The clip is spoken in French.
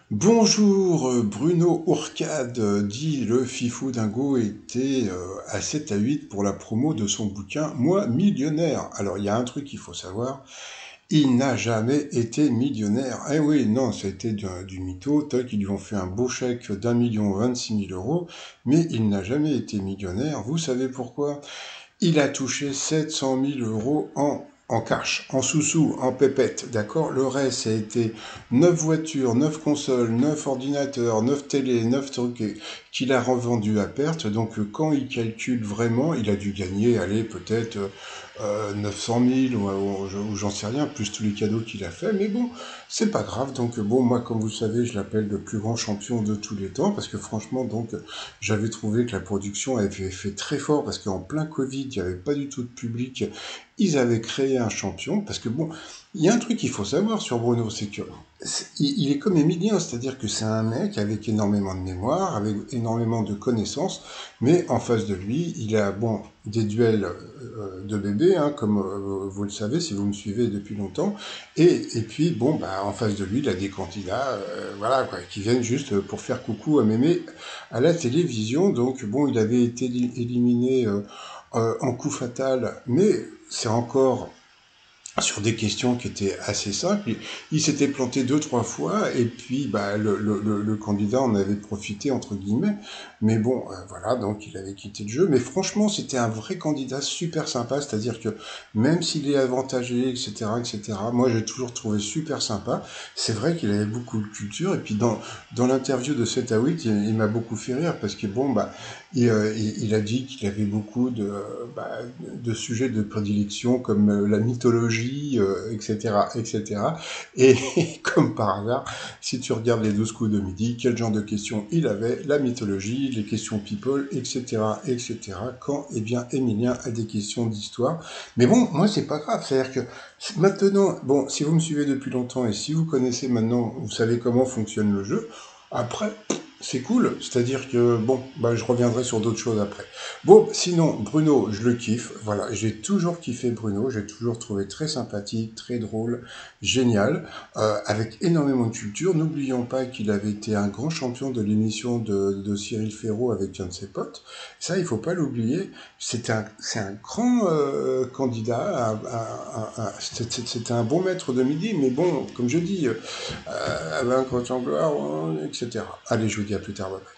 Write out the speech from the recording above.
Bonjour, Bruno Ourcade, dit le Fifou Dingo, était à 7 à 8 pour la promo de son bouquin Moi millionnaire. Alors il y a un truc qu'il faut savoir, il n'a jamais été millionnaire. Eh oui, non, c'était du mytho, tac, ils lui ont fait un beau chèque d'1 26 000 euros, mais il n'a jamais été millionnaire. Vous savez pourquoi? Il a touché 700 000 euros en cash, en sous-sous, en pépette, d'accord? Le reste, ça a été 9 voitures, 9 consoles, 9 ordinateurs, 9 télés, 9 trucs qu'il a revendus à perte. Donc, quand il calcule vraiment, il a dû gagner, allez, peut-être 900 000 ou j'en sais rien, plus tous les cadeaux qu'il a fait. Mais bon, c'est pas grave. Donc, bon, moi, comme vous le savez, je l'appelle le plus grand champion de tous les temps parce que franchement, donc, j'avais trouvé que la production avait fait très fort parce qu'en plein Covid, il n'y avait pas du tout de public. Ils avaient créé un champion parce que bon, il y a un truc qu'il faut savoir sur Bruno, c'est que il est comme Emilien, c'est-à-dire que c'est un mec avec énormément de mémoire, avec énormément de connaissances, mais en face de lui, il a bon des duels de bébés, hein, comme vous le savez si vous me suivez depuis longtemps, et puis bon bah en face de lui, il a des candidats, voilà quoi, qui viennent juste pour faire coucou à mémé à la télévision. Donc bon, il avait été éliminé en coup fatal, mais c'est encore sur des questions qui étaient assez simples. Il s'était planté deux, trois fois, et puis bah, le candidat en avait profité, entre guillemets. Mais bon, voilà, donc il avait quitté le jeu. Mais franchement, c'était un vrai candidat super sympa, c'est-à-dire que même s'il est avantagé, etc., etc., moi j'ai toujours trouvé super sympa. C'est vrai qu'il avait beaucoup de culture, et puis dans l'interview de 7 à 8, il m'a beaucoup fait rire, parce que bon, bah, il a dit qu'il avait beaucoup de sujets de prédilection, comme la mythologie, etc., etc. Et comme par hasard, si tu regardes les 12 coups de midi, quel genre de questions il avait? La mythologie, les questions people, etc., etc. Quand, eh bien, Emilien a des questions d'histoire. Mais bon, moi, c'est pas grave. C'est-à-dire que maintenant, bon, si vous me suivez depuis longtemps et si vous connaissez maintenant, vous savez comment fonctionne le jeu, après, c'est cool, c'est-à-dire que, bon, bah, je reviendrai sur d'autres choses après. Bon, sinon, Bruno, je le kiffe, voilà, j'ai toujours kiffé Bruno, j'ai toujours trouvé très sympathique, très drôle, génial, avec énormément de culture. N'oublions pas qu'il avait été un grand champion de l'émission de Cyril Ferraud avec un de ses potes. Ça, il faut pas l'oublier. C'est un grand candidat, c'était un bon maître de midi, mais bon, comme je dis, vaincre en gloire, etc. Allez, je vous dis à plus tard. Bye.